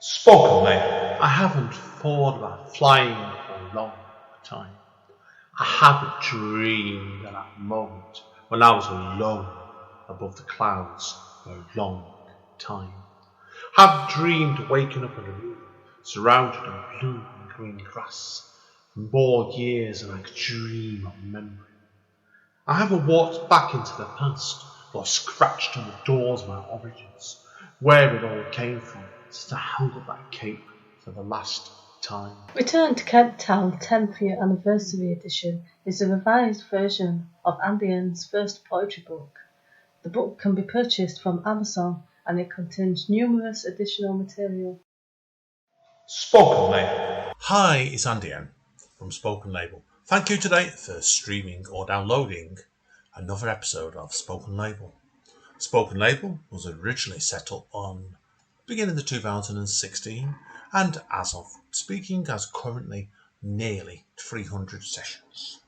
Spoken mate, I haven't thought about flying for a long time. I haven't dreamed of that moment when I was alone above the clouds for a long time. I haven't dreamed of waking up in a room surrounded in blue and green grass for more years than I could dream of remembering. I haven't walked back into the past or scratched on the doors of my origins, where it all came from, since I held up that cape for the last time. Return to Kent Town 10th Year Anniversary Edition is a revised version of Andy N's first poetry book. The book can be purchased from Amazon and it contains numerous additional material. Spoken Label. Hi, it's Andy N from Spoken Label. Thank you today for streaming or downloading another episode of Spoken Label. Spoken Label was originally set up on beginning of 2016 and as of speaking has currently nearly 300 sessions.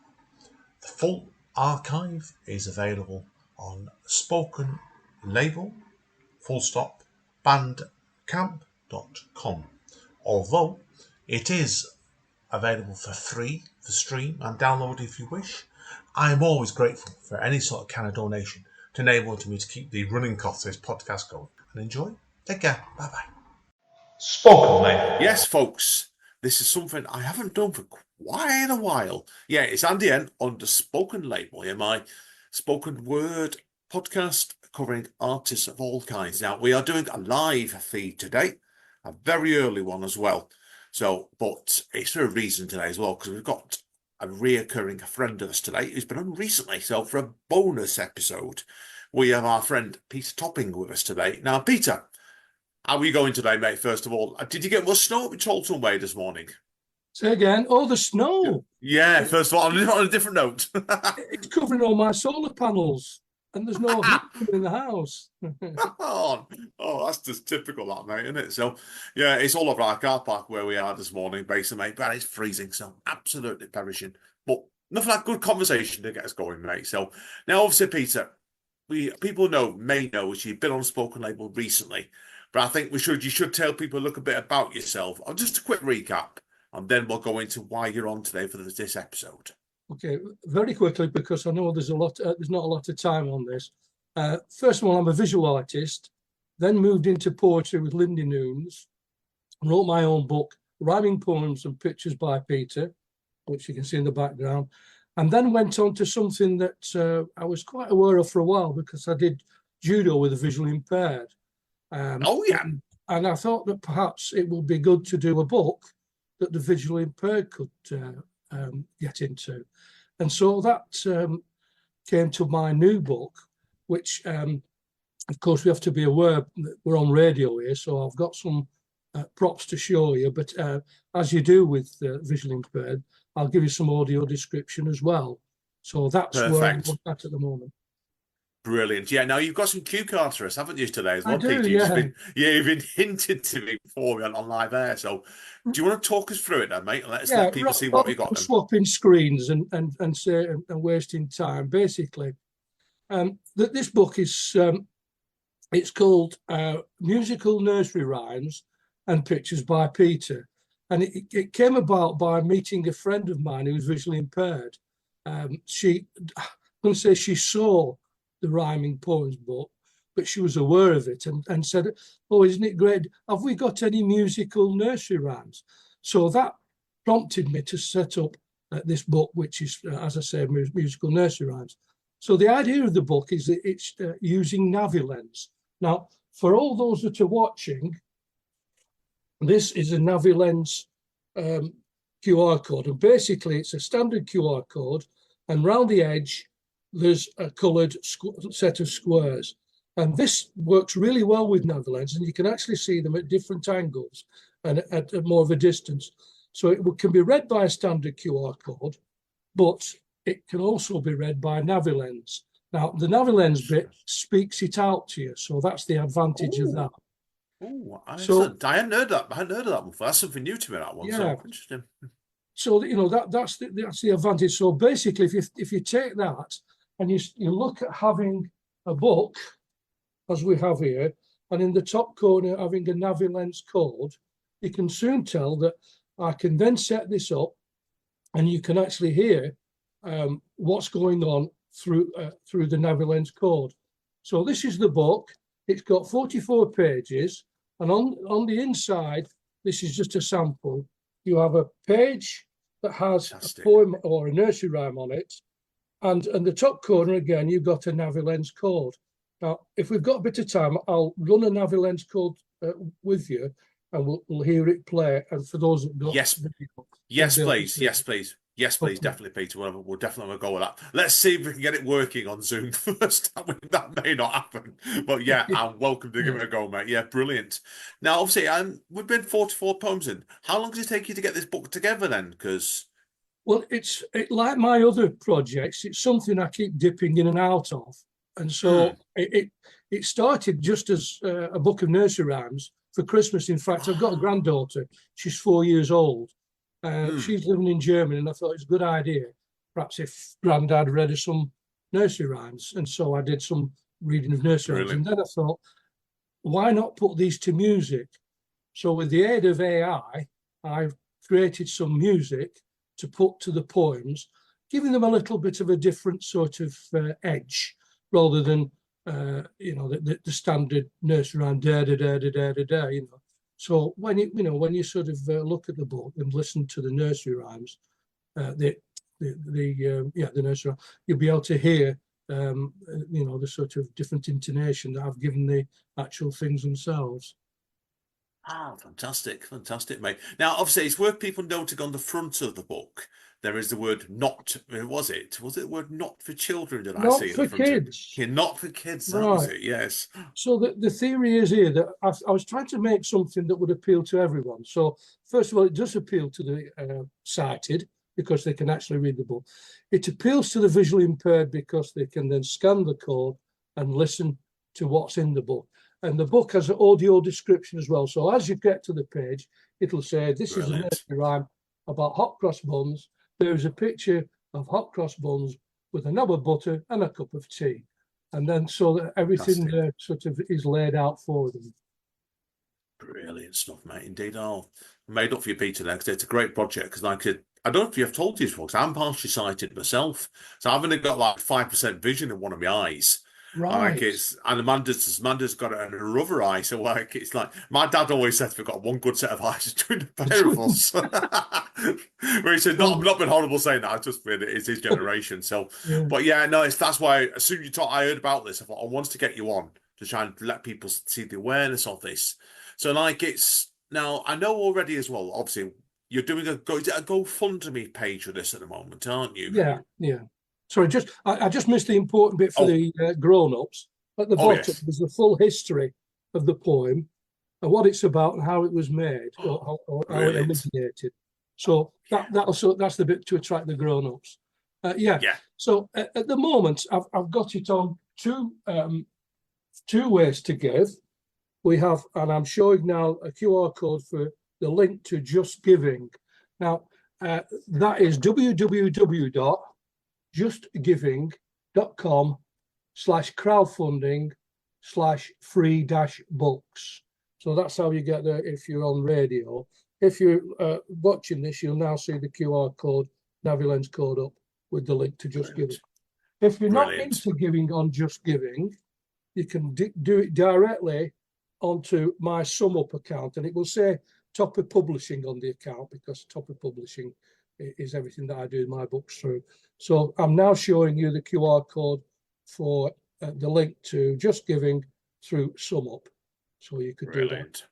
The full archive is available on Spoken Label bandcamp.com. Although it is available for free for stream and download if you wish, I am always grateful for any sort of kind of donation to enable me to keep the running costs of this podcast going. And enjoy. Take care. Bye bye. Spoken Label. Yes, folks, this is something I haven't done for quite a while. Yeah, it's Andy N under Spoken Label, my spoken word podcast covering artists of all kinds. Now, we are doing a live feed today, a very early one as well. But it's for a reason today as well, because we've got a reoccurring friend of us today who's been on recently. So for a bonus episode, we have our friend Peter Topping with us today. Now, Peter, how are you going today, mate? First of all, did you get much snow at Cholton Way this morning? Say again. Oh, the snow. Yeah, first of all, on a different note. It's covering all my solar panels, and there's no heat in the house. oh, that's just typical, that, mate, isn't it? So, yeah, it's all over our car park where we are this morning, basically, mate. But it's freezing, so absolutely perishing. But nothing like good conversation to get us going, mate. So, now, obviously, Peter, people may know you've been on Spoken Label recently. But I think you should tell people a little bit about yourself. Just a quick recap, and then we'll go into why you're on today for this episode. Okay, very quickly, because I know there's not a lot of time on this. First of all, I'm a visual artist, then moved into poetry with Lindy Noons, wrote my own book, Rhyming Poems and Pictures by Peter, which you can see in the background, and then went on to something that I was quite aware of for a while because I did judo with the visually impaired. And I thought that perhaps it would be good to do a book that the visually impaired could get into. And so that came to my new book, which, of course, we have to be aware that we're on radio here, so I've got some props to show you. But as you do with visually impaired, I'll give you some audio description as well. So that's Perfect. where I'm at the moment. Brilliant. Yeah, now you've got some cue cards for us, haven't you, today as well, I do, Peter? yeah. You've been hinted to me before on live air. So do you want to talk us through it then, mate? And let people see what we got. Swapping screens and wasting time. Basically, this book is it's called Musical Nursery Rhymes and Pictures by Peter. And it came about by meeting a friend of mine who was visually impaired. I'm going to say she saw the Rhyming Poems book, but she was aware of it and said, "Oh, isn't it great? Have we got any musical nursery rhymes?" So that prompted me to set up this book, which is, as I say, musical nursery rhymes. So the idea of the book is that it's using Navilens. Now, for all those that are watching, this is a Navilens QR code, and basically it's a standard QR code, and round the edge there's a coloured set of squares. And this works really well with Navilens, and you can actually see them at different angles and at more of a distance. So it can be read by a standard QR code, but it can also be read by Navilens. Now, the Navilens bit speaks it out to you, so that's the advantage of that. Oh, excellent. I hadn't heard that. I hadn't heard of that before. That's something new to me, that one. Yeah. So interesting. So, that's the advantage. So basically, if you take that and you look at having a book, as we have here, and in the top corner having a Navi lens code, you can soon tell that I can then set this up and you can actually hear what's going on through the Navi lens code. So this is the book. It's got 44 pages, and on the inside, this is just a sample. You have a page that has a poem or a nursery rhyme on it, and in the top corner again, you've got a Navi lens code. Now, if we've got a bit of time, I'll run a Navi lens code with you, and we'll hear it play. And for those that don't, yes, please. Yes, please, definitely, Peter. We'll definitely go with that. Let's see if we can get it working on Zoom first. That may not happen, but yeah, I'm welcome to give it a go, mate. Yeah, brilliant. Now, obviously, we've been 44 poems in. How long does it take you to get this book together then? Because it's like my other projects. It's something I keep dipping in and out of, and so it started just as a book of nursery rhymes for Christmas. In fact, I've got a granddaughter. She's 4 years old. She's living in Germany, and I thought it's a good idea, perhaps if Grandad read her some nursery rhymes. And so I did some reading of nursery rhymes. And then I thought, why not put these to music? So with the aid of AI, I've created some music to put to the poems, giving them a little bit of a different sort of edge, rather than, the standard nursery rhyme, da da da da da da da, So when you sort of look at the book and listen to the nursery rhymes, the nursery rhyme, you'll be able to hear the sort of different intonation that I've given the actual things themselves. Fantastic, mate. Now, obviously, it's worth people noting on the front of the book, there is the word "not." Was it the word "not for children"? Did I see? Not for kids. Yeah, not for kids. That right. was it. Yes. So the theory is here that I was trying to make something that would appeal to everyone. So first of all, it does appeal to the sighted because they can actually read the book. It appeals to the visually impaired because they can then scan the code and listen to what's in the book. And the book has an audio description as well. So as you get to the page, it'll say, this is a nursery rhyme about hot cross buns. There's a picture of hot cross buns with a knob of butter and a cup of tea. And then so that everything sort of is laid out for them. Brilliant stuff, mate. Indeed. I'll made up for you, Peter, there, because it's a great project. Because I don't know if you've told these folks, I'm partially sighted myself. So I've only got like 5% vision in one of my eyes. Right. And Amanda's got it in her other eye. So it's like my dad always said, we've got one good set of eyes between the pair of us. Where he said, I've not been horrible saying that. I just mean it's his generation. So, but yeah, no, that's why as soon as I heard about this, I thought I wanted to get you on to try and let people see the awareness of this. So now I know already as well. Obviously, you're doing a GoFundMe page for this at the moment, aren't you? Yeah. Sorry, I just missed the important bit for the grown-ups. At the bottom, there's the full history of the poem and what it's about and how it was made or how it originated. So that's the bit to attract the grown-ups. So at the moment, I've got it on two ways to give. We have, and I'm showing now a QR code for the link to Just Giving. Now, that is www.justgiving.com/crowdfunding/free-books. So that's how you get there if you're on radio. If you're watching this, you'll now see the QR code, Navi lens code up with the link to Just Giving. If you're not into giving on Just Giving, you can do it directly onto my Sum Up account, and it will say Topper Publishing on the account because Topper Publishing is everything that I do my books through. So I'm now showing you the QR code for the link to Just Giving through Sum Up. So you could do that.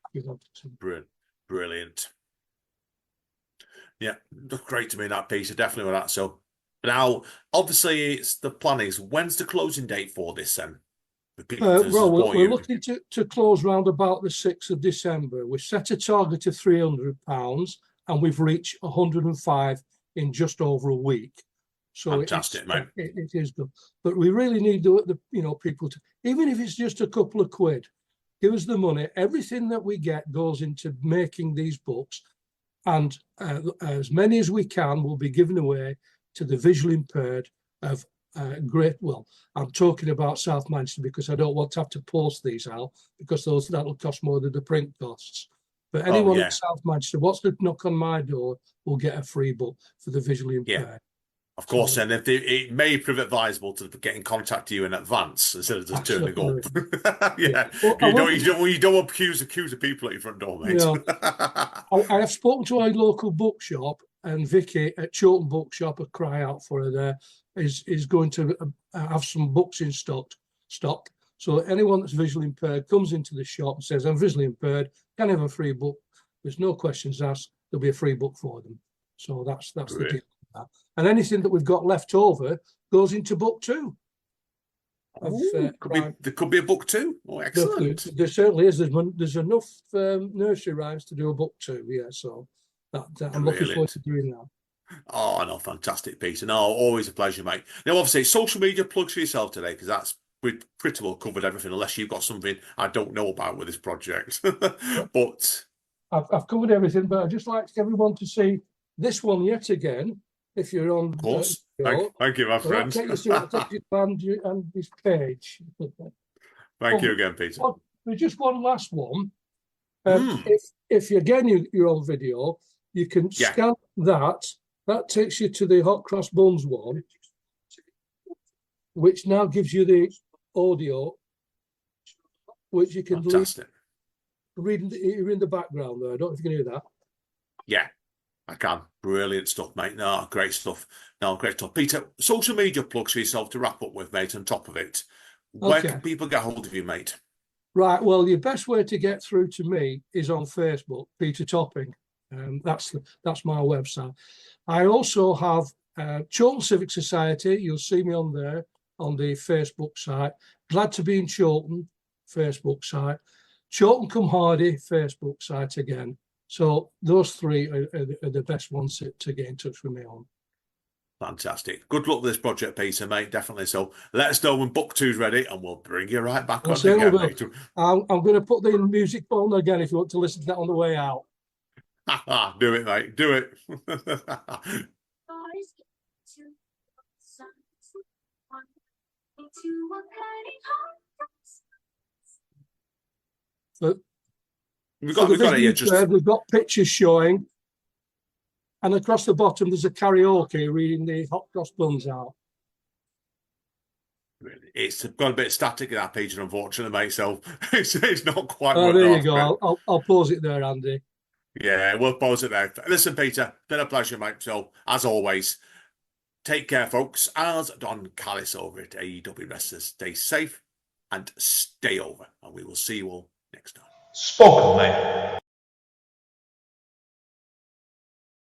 Brilliant. Yeah, looked great to me, that piece. Definitely with that. So now, obviously, the plan is, when's the closing date for this then? We're looking to close round about the 6th of December. We set a target of £300 and we've reached 105 in just over a week. So fantastic, mate. It is good. But we really need the people to, even if it's just a couple of quid, give us the money. Everything that we get goes into making these books, and as many as we can will be given away to the visually impaired of great. Well, I'm talking about South Manchester because I don't want to have to post these out because that'll cost more than the print costs. But anyone in South Manchester wants to knock on my door will get a free book for the visually impaired. Of course, and if it may prove advisable to get in contact with you in advance instead of just turning up. Well, you don't want accuse of people at your front door, mate. I have spoken to our local bookshop, and Vicky at Chiltern Bookshop, a cry out for her there, is going to have some books in stock. So anyone that's visually impaired comes into the shop and says, I'm visually impaired, can I have a free book? There's no questions asked. There'll be a free book for them. So that's the deal. And anything that we've got left over goes into book 2. There could be a book 2. Oh, excellent. There certainly is. There's enough nursery rhymes to do a book 2. Yeah, so I'm looking forward to doing that. Oh, no, fantastic, Peter. No, always a pleasure, mate. Now, obviously, social media plugs for yourself today, because we've pretty well covered everything, unless you've got something I don't know about with this project. But I've covered everything, but I'd just like everyone to see this one yet again. If you're on, of course. Thank you, my friend. Take you and this page. Thank you again, Peter. There's just one last one. If you're on video, you can scan that. That takes you to the hot cross buns one, which now gives you the audio, which you can read in the background there. I don't know if you can hear that. Yeah. I can. Brilliant stuff, mate. No, great stuff. Peter, social media plugs for yourself to wrap up with, mate, on top of it. Where can people get hold of you, mate? Right. Well, the best way to get through to me is on Facebook, Peter Topping. That's my website. I also have Chiltern Civic Society. You'll see me on there on the Facebook site. Glad to be in Chiltern, Facebook site. Chiltern Come Hardy, Facebook site again. So those 3 are the best ones to get in touch with me on. Fantastic. Good luck with this project, Peter, mate. Definitely. So let us know when book 2's ready, and we'll bring you right back on again, mate. I'm going to put the music on again if you want to listen to that on the way out. Do it, mate. Do it. But we've got it here. We've got pictures showing, and across the bottom there's a karaoke reading the hot cross buns out. It's got a bit static in that page, unfortunately, mate. So it's not quite. Oh, there you go. I'll pause it there, Andy. Yeah, we'll pause it there. Listen, Peter, been a pleasure, mate. So as always, take care, folks. As Don Callis over at AEW Wrestlers, stay safe and stay over, and we will see you all next time. Spoken, mate.